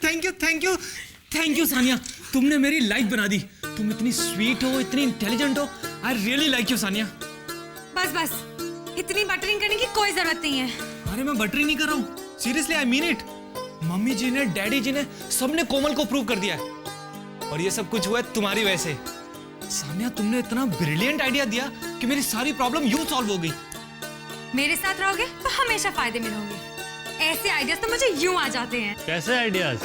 Thank you thank you thank you Sania, तुमने मेरी life बना दी। तुम इतनी स्वीट हो, इतनी इंटेलिजेंट हो। I really like you Sania. बस बस, इतनी बटरिंग करने की कोई जरूरत नहीं है। अरे मैं बटरिंग नहीं कर रहा हूँ, seriously I mean it. Mummy ji ने, डैडी जी ने, सबने कोमल को प्रूव कर दिया है, और ये सब कुछ हुआ है तुम्हारी वजह से। सानिया, तुमने इतना ब्रिलियंट आइडिया दिया कि मेरी सारी प्रॉब्लम यूं सॉल्व हो गई। मेरे साथ रहोगे तो हमेशा फायदे में रहोगे। ऐसे आइडियाज तो मुझे यूं आ जाते हैं। कैसे आइडियाज?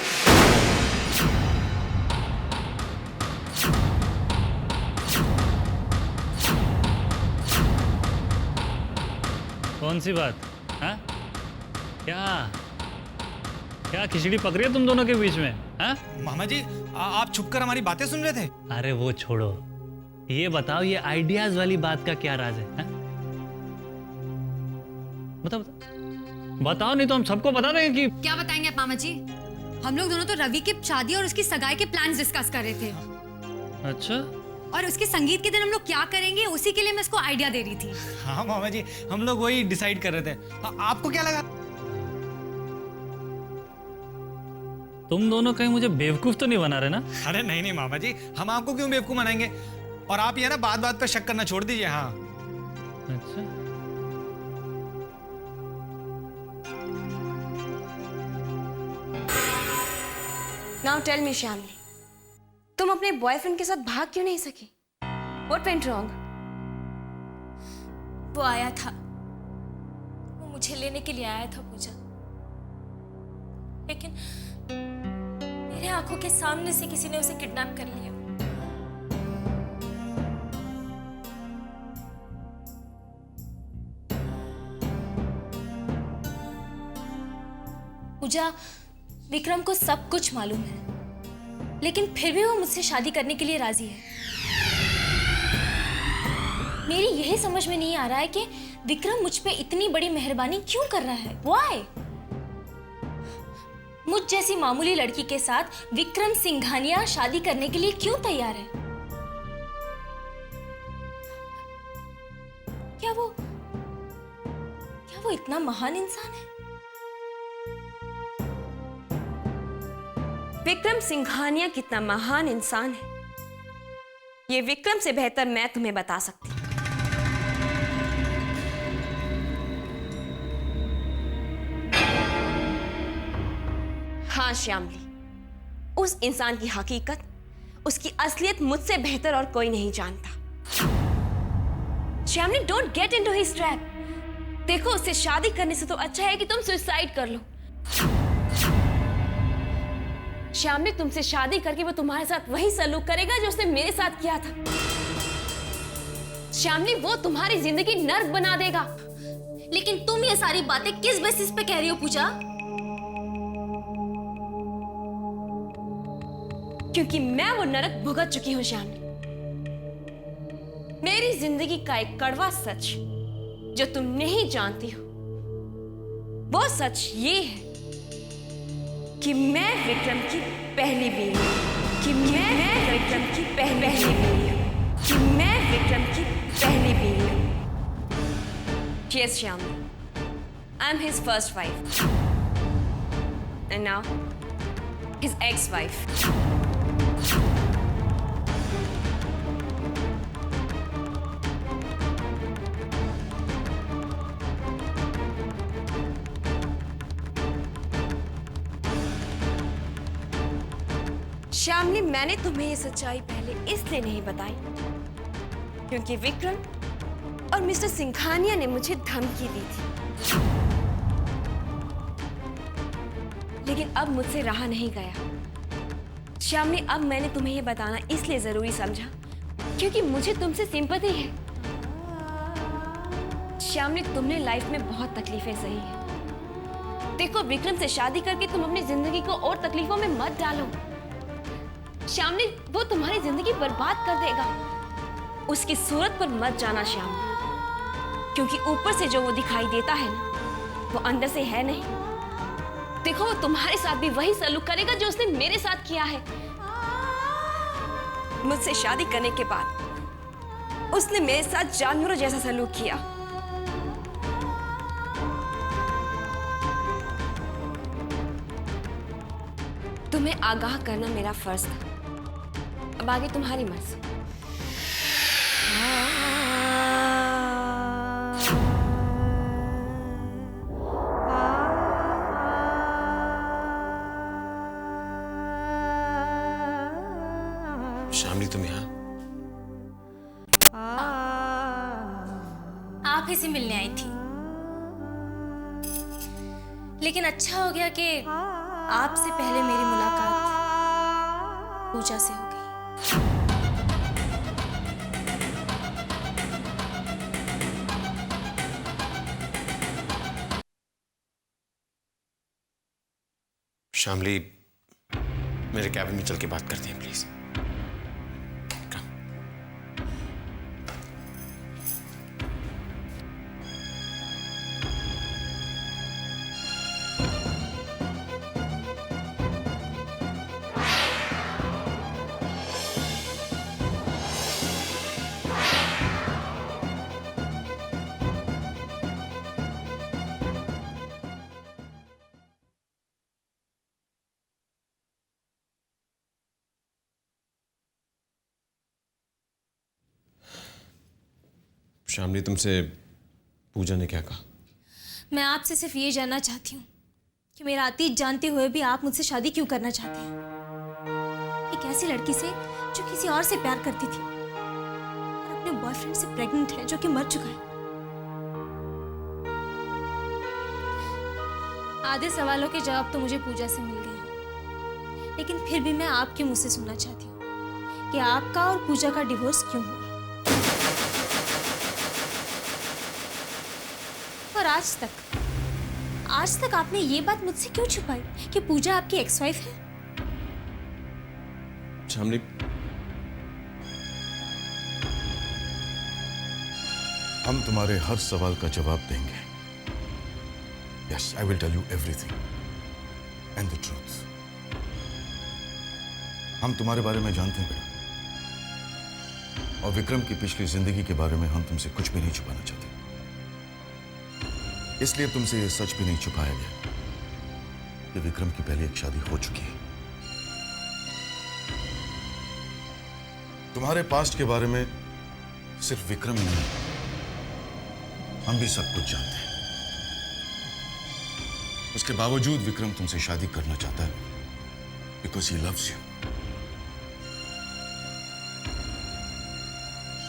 कौन सी बात? हाँ? क्या खिचड़ी पक रही है तुम दोनों के बीच में? हाँ? मामा जी, आप छुपकर हमारी बातें सुन रहे थे? अरे वो छोड़ो, ये बताओ, ये आइडियाज वाली बात का क्या राज है? हाँ? बताओ बताओ, नहीं तो हम सबको बता देंगे कि। क्या बताएंगे आप मामा जी? हम लोग दोनों तो रवि की शादी और उसकी सगाई के प्लान्स डिस्कस कर रहे थे। अच्छा, और उसके संगीत के दिन हम लोग क्या करेंगे, उसी के लिए मैं उसको आइडिया दे रही थी। हाँ मामा जी, हम लोग वही डिसाइड कर रहे थे। आपको क्या लगा? तुम दोनों कहीं मुझे बेवकूफ तो नहीं बना रहे ना? अरे नहीं नहीं मामा जी, हम आपको क्यों बेवकूफ बनाएंगे। और आप ये ना बात बात पर शक करना छोड़ दीजिए। हाँ। अच्छा, नाउ टेल मी श्यामली, तुम अपने बॉयफ्रेंड के साथ भाग क्यों नहीं सकी? What went wrong? वो आया था, वो मुझे लेने के लिए आया था पूजा, लेकिन मेरे आंखों के सामने से किसी ने उसे किडनैप कर लिया। पूजा, विक्रम को सब कुछ मालूम है, लेकिन फिर भी वो मुझसे शादी करने के लिए राजी है। मेरी यही समझ में नहीं आ रहा है कि विक्रम मुझ पे इतनी बड़ी मेहरबानी क्यों कर रहा है। Why? मुझ जैसी मामूली लड़की के साथ विक्रम सिंघानिया शादी करने के लिए क्यों तैयार है? क्या वो इतना महान इंसान है? विक्रम सिंघानिया कितना महान इंसान है, ये विक्रम से बेहतर मैं तुम्हें बता सकती। हाँ श्यामली, उस इंसान की हकीकत, उसकी असलियत मुझसे बेहतर और कोई नहीं जानता। Shyamali, don't get into his trap. देखो, उससे शादी करने से तो अच्छा है कि तुम सुसाइड कर लो। श्यामली, तुमसे शादी करके वो तुम्हारे साथ वही सलूक करेगा जो उसने मेरे साथ किया था। श्यामली, वो तुम्हारी जिंदगी नर्क बना देगा। लेकिन तुम ये सारी बातें किस बेसिस पे कह रही हो पूजा? क्योंकि मैं वो नरक भुगत चुकी हूं श्यामली। मेरी जिंदगी का एक कड़वा सच जो तुम नहीं जानती हो, वो सच ये है कि मैं विक्रम की पहली बीवी हूं। कि मैं विक्रम की पहली बीवी हूं। कि मैं विक्रम की पहली बीवी हूं। Yes, Shyamli, I'm his first wife, and now his ex-wife. श्यामली, मैंने तुम्हें ये सच्चाई पहले इसलिए नहीं बताई क्योंकि विक्रम और मिस्टर सिंघानिया ने मुझे धमकी दी थी, लेकिन अब मुझसे रहा नहीं गया। श्यामली, अब मैंने तुम्हें ये बताना इसलिए जरूरी समझा क्योंकि मुझे तुमसे सिंपैथी है। श्यामली, तुमने लाइफ में बहुत तकलीफें सही है। देखो, विक्रम से शादी करके तुम अपनी जिंदगी को और तकलीफों में मत डालो। श्यामली, वो तुम्हारी जिंदगी बर्बाद कर देगा। उसकी सूरत पर मत जाना श्यामली, क्योंकि ऊपर से जो वो दिखाई देता है ना, वो अंदर से है नहीं। देखो, वो तुम्हारे साथ भी वही सलूक करेगा जो उसने मेरे साथ किया है। मुझसे शादी करने के बाद उसने मेरे साथ जानवरों जैसा सलूक किया। तुम्हें आगाह करना मेरा फर्ज था। अब आगे तुम्हारी मर्जी। शामली तुम यहाँ? आप ही से मिलने आई थी, लेकिन अच्छा हो गया कि आपसे पहले मेरी मुलाकात पूजा से हो गई। शामली, मेरे कैबिन में चल के बात करते हैं प्लीज। शामली, तुमसे पूजा ने क्या कहा? मैं आपसे सिर्फ ये जानना चाहती हूँ कि मेरा अतीत जानते हुए भी आप मुझसे शादी क्यों करना चाहते हैं? एक ऐसी लड़की से जो किसी और से प्यार करती थी और अपने बॉयफ्रेंड से प्रेग्नेंट है, जो कि मर चुका है। आधे सवालों के जवाब तो मुझे पूजा से मिल गए हैं, लेकिन फिर भी मैं आपके मुंह से सुनना चाहती हूँ कि आपका और पूजा का डिवोर्स क्यों हुआ। और आज तक आपने ये बात मुझसे क्यों छुपाई कि पूजा आपकी एक्स वाइफ है? शामली, हम तुम्हारे हर सवाल का जवाब देंगे। Yes, I will tell you everything and the truth. हम तुम्हारे बारे में जानते हैं बेटा, और विक्रम की पिछली जिंदगी के बारे में हम तुमसे कुछ भी नहीं छुपाना चाहते। इसलिए तुमसे यह सच भी नहीं छुपाया गया कि विक्रम की पहले एक शादी हो चुकी है। तुम्हारे पास्ट के बारे में सिर्फ विक्रम ही नहीं, हम भी सब कुछ जानते हैं। उसके बावजूद विक्रम तुमसे शादी करना चाहता है बिकॉज ही लव्स यू।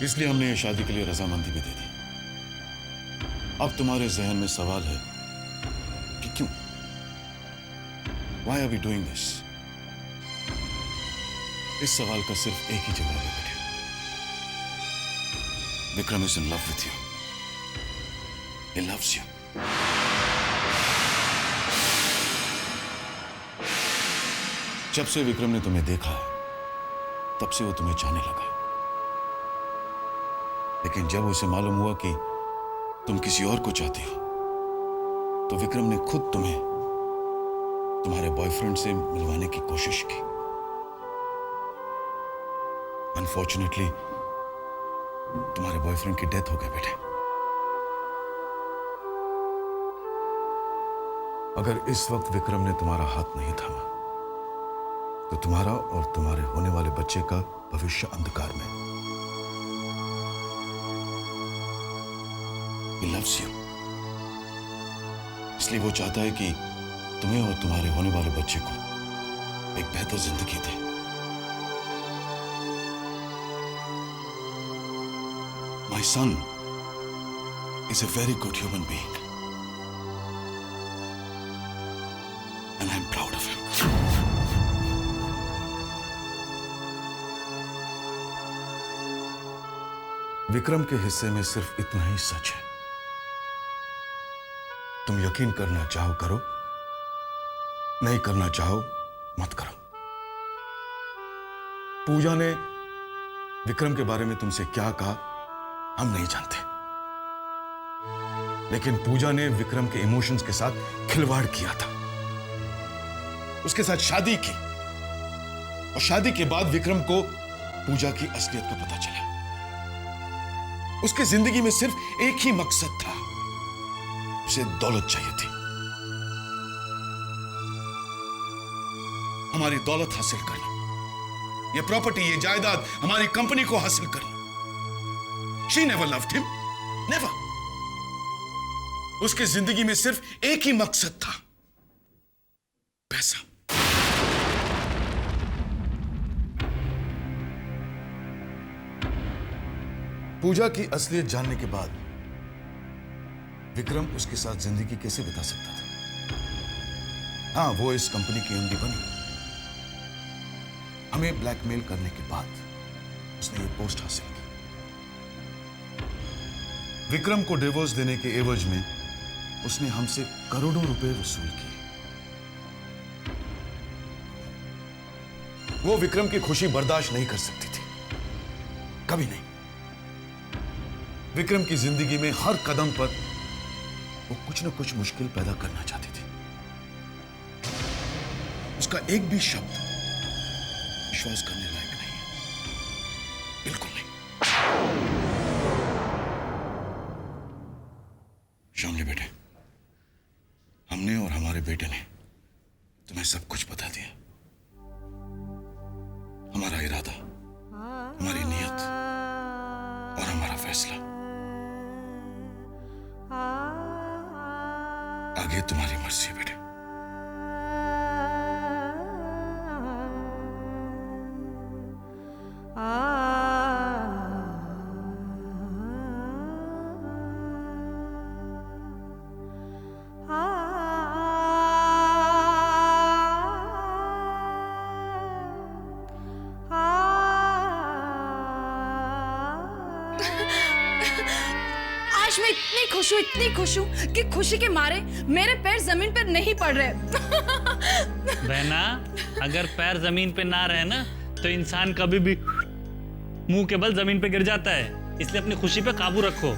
इसलिए हमने यह शादी के लिए रजामंदी भी दे दी। अब तुम्हारे जहन में सवाल है कि क्यों? Why are we doing this? इस सवाल का सिर्फ एक ही जवाब है बेटे। Vikram is in love with you. He loves you. जब से विक्रम ने तुम्हें देखा है, तब से वो तुम्हें चाहने लगा है। लेकिन जब उसे मालूम हुआ कि तुम किसी और को चाहती हो, तो विक्रम ने खुद तुम्हें तुम्हारे बॉयफ्रेंड से मिलवाने की कोशिश की। अनफॉर्चुनेटली तुम्हारे बॉयफ्रेंड की डेथ हो गई बेटे। अगर इस वक्त विक्रम ने तुम्हारा हाथ नहीं थामा, तो तुम्हारा और तुम्हारे होने वाले बच्चे का भविष्य अंधकार में। He loves you. इसलिए वो चाहता है कि तुम्हें और तुम्हारे होने वाले बच्चे को एक बेहतर जिंदगी दे। My son is a very good human being, and I'm proud of him. Vikram के हिस्से में सिर्फ इतना ही सच है। तुम यकीन करना चाहो करो, नहीं करना चाहो मत करो। पूजा ने विक्रम के बारे में तुमसे क्या कहा हम नहीं जानते, लेकिन पूजा ने विक्रम के इमोशंस के साथ खिलवाड़ किया था, उसके साथ शादी की, और शादी के बाद विक्रम को पूजा की असलियत का पता चला। उसकी जिंदगी में सिर्फ एक ही मकसद था, उसे दौलत चाहिए थी। हमारी दौलत हासिल करना, ये प्रॉपर्टी, ये जायदाद हमारी कंपनी को हासिल करना। She never loved him, never. उसकी जिंदगी में सिर्फ एक ही मकसद था, पैसा। पूजा की असलियत जानने के बाद विक्रम उसके साथ जिंदगी कैसे बिता सकता था? हाँ, वो इस कंपनी की एमडी बनी। हमें ब्लैकमेल करने के बाद उसने ये पोस्ट हासिल की। विक्रम को डिवोर्स देने के एवज में उसने हमसे करोड़ों रुपए वसूल किए। वो विक्रम की खुशी बर्दाश्त नहीं कर सकती थी, कभी नहीं। विक्रम की जिंदगी में हर कदम पर वो कुछ ना कुछ मुश्किल पैदा करना चाहती थी। उसका एक भी शब्द विश्वास करने लायक नहीं है, बिल्कुल नहीं। शामली बेटे, हमने और हमारे बेटे ने तुम्हें सब कुछ बता दिया। हमारा इरादा, हमारी नीयत और हमारा फैसला। आगे तुम्हारी मर्जी बेटे। आज मैं इतनी खुश हूँ कि खुशी के मारे मेरे पैर जमीन पर नहीं पड़ रहे। बहना, अगर पैर जमीन पे ना रहे ना तो इंसान कभी भी मुंह के बल जमीन पे गिर जाता है। इसलिए अपनी खुशी पे काबू रखो।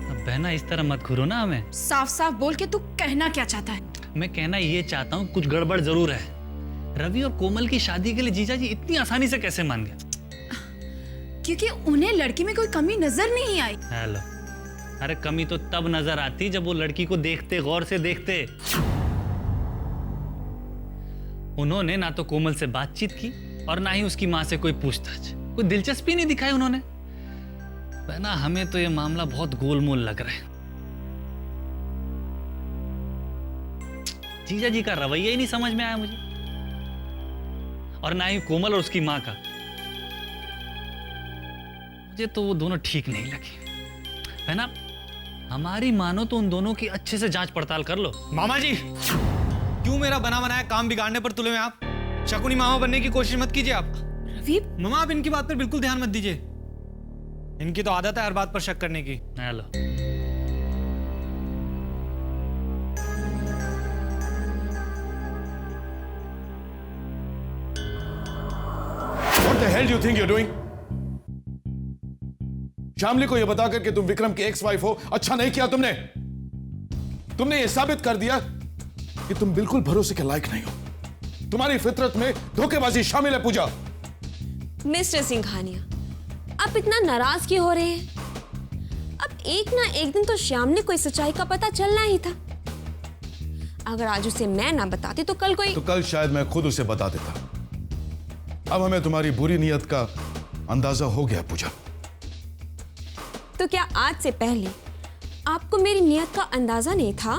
अब बहना, इस तरह मत घूरो ना हमें। साफ साफ बोल के तू कहना क्या चाहता है? मैं कहना ये चाहता हूँ, कुछ गड़बड़ जरूर है। रवि और कोमल की शादी के लिए जीजा जी इतनी आसानी से कैसे मान गए? क्योंकि उन्हें लड़की में कोई कमी नजर नहीं आई। हेलो, अरे कमी तो तब नजर आती जब वो लड़की को देखते, गौर से देखते। उन्होंने ना तो कोमल से बातचीत की और ना ही उसकी माँ से कोई पूछताछ, कोई दिलचस्पी नहीं दिखाई उन्होंने। ना, हमें तो ये मामला बहुत गोलमोल लग रहा है। जीजा जी का रवैया ही नहीं समझ में आया मुझे, और ना ही कोमल और उसकी मां का। मुझे तो वो दोनों ठीक नहीं लगे। है ना, हमारी मानो तो उन दोनों की अच्छे से जांच पड़ताल कर लो। मामा जी, क्यों मेरा बना बनाया काम बिगाड़ने पर तुले में आप? शकुनी मामा बनने की कोशिश मत कीजिए आप। रवि, मामा, आप इनकी बात पर बिल्कुल ध्यान मत दीजिए। इनकी तो आदत है हर बात पर शक करने की। Hello, What the hell do you think you're doing? Shamli को यह बताकर कि तुम विक्रम की एक्स वाइफ हो, अच्छा नहीं किया तुमने। तुमने यह साबित कर दिया कि तुम बिल्कुल भरोसे के लायक नहीं हो। तुम्हारी फितरत में धोखेबाजी शामिल है पूजा। मिस्टर सिंघानिया, आप इतना नाराज क्यों हो रहे हैं? अब एक ना एक दिन तो श्यामली को इस सच्चाई का पता चलना ही था। अगर आज उसे मैं ना बताती तो कल कल शायद मैं खुद उसे बता देता। अब हमें तुम्हारी बुरी नीयत का अंदाजा हो गया पूजा। तो क्या आज से पहले आपको मेरी नीयत का अंदाजा नहीं था?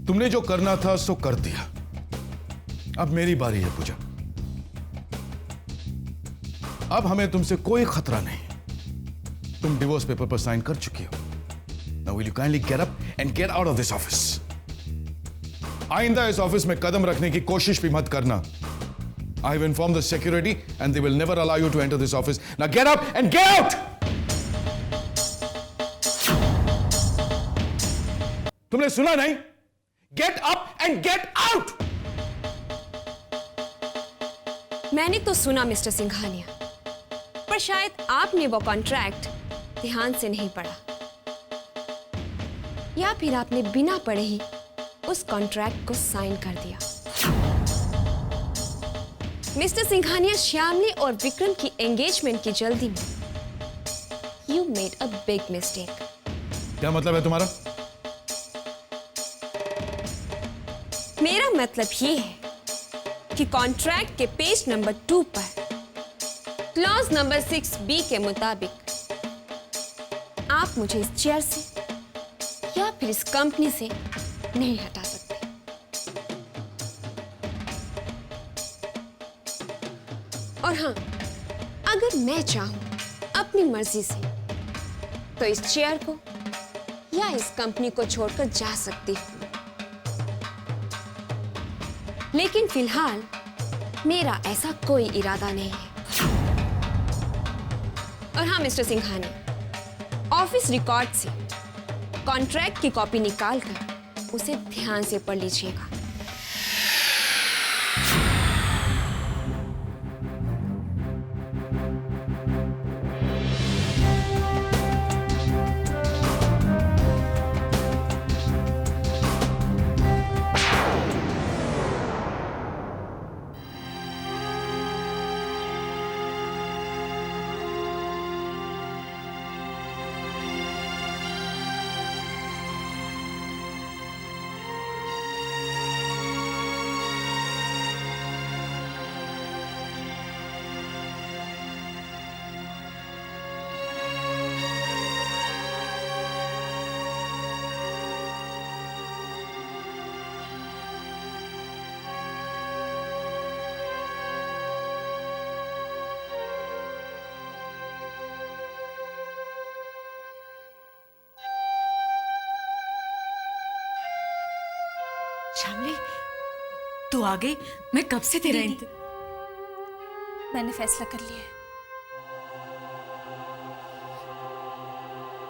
तुमने जो करना था सो कर दिया। अब मेरी बारी है पूजा। अब हमें तुमसे कोई खतरा नहीं। तुम डिवोर्स पेपर पर साइन कर चुकी हो। Now will you kindly get up and get out of this office? आइंदा इस ऑफिस में कदम रखने की कोशिश भी मत करना। I have informed the security and they will never allow you to enter this office. Now get up and get out! तुमने सुना नहीं? Get up and get out! मैंने तो सुना मिस्टर सिंघानिया, पर शायद आपने वो कॉन्ट्रैक्ट ध्यान से नहीं पढ़ा, या फिर आपने बिना पढ़े ही उस कॉन्ट्रैक्ट को साइन कर दिया। मिस्टर सिंघानिया, श्यामली और विक्रम की एंगेजमेंट की जल्दी में you made a big mistake. क्या मतलब है तुम्हारा? मेरा मतलब ये है कि कॉन्ट्रैक्ट के पेज नंबर 2 पर क्लॉज नंबर 6B के मुताबिक आप मुझे इस चेयर से या फिर इस कंपनी से नहीं हटा सकते। और हाँ, अगर मैं चाहूं अपनी मर्जी से तो इस चेयर को या इस कंपनी को छोड़कर जा सकती हूं, लेकिन फिलहाल मेरा ऐसा कोई इरादा नहीं है। और हाँ मिस्टर सिंघानी, ऑफिस रिकॉर्ड से कॉन्ट्रैक्ट की कॉपी निकालकर उसे ध्यान से पढ़ लीजिएगा। शामली, तू आ गई। मैं कब से तेरा दीदी, मैंने फैसला कर लिया है।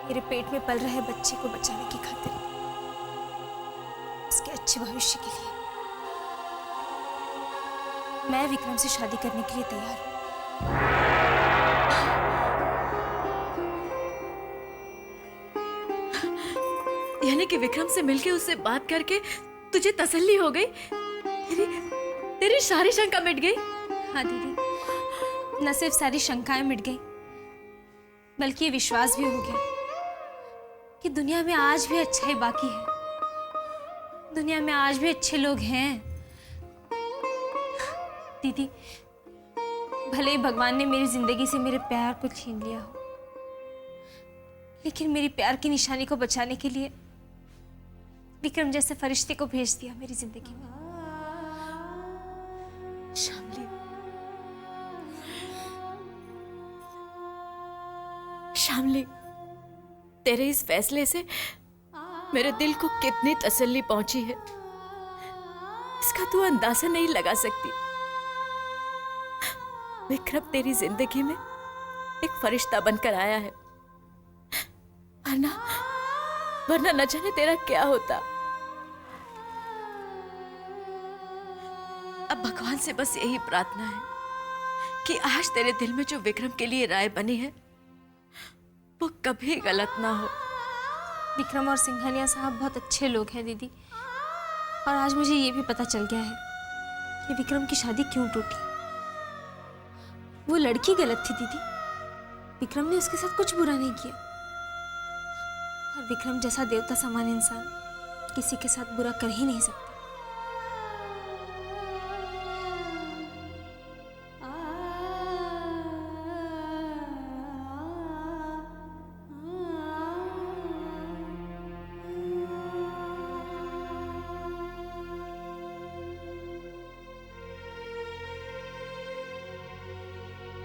मेरे पेट में पल रहे बच्चे को बचाने की खातिर, उसके अच्छे भविष्य के लिए मैं विक्रम से शादी करने के लिए तैयार हूं। यानी कि विक्रम से मिलके उससे बात करके तुझे तसल्ली हो गई? तेरी सारी शंका मिट गई? हाँ दीदी, न सिर्फ सारी शंकाएं मिट गई, बल्कि ये विश्वास भी हो गया कि दुनिया में आज भी अच्छाई बाकी है, दुनिया में आज भी अच्छे लोग हैं। दीदी, भले ही भगवान ने मेरी जिंदगी से मेरे प्यार को छीन लिया हो, लेकिन मेरी प्यार की निशानी को बचाने के लिए विक्रम जैसे फरिश्ते को भेज दिया मेरी जिंदगी में। शामली, शामली, तेरे इस फैसले से मेरे दिल को कितनी तसल्ली पहुंची है, इसका तू अंदाजा नहीं लगा सकती। विक्रम तेरी जिंदगी में एक फरिश्ता बनकर आया है, वरना न जाने तेरा क्या होता। अब भगवान से बस यही प्रार्थना है कि आज तेरे दिल में जो विक्रम के लिए राय बनी है वो कभी गलत ना हो। विक्रम और सिंघानिया साहब बहुत अच्छे लोग हैं दीदी, और आज मुझे ये भी पता चल गया है कि विक्रम की शादी क्यों टूटी। वो लड़की गलत थी दीदी, विक्रम ने उसके साथ कुछ बुरा नहीं किया, और विक्रम जैसा देवता समान इंसान किसी के साथ बुरा कर ही नहीं सकता।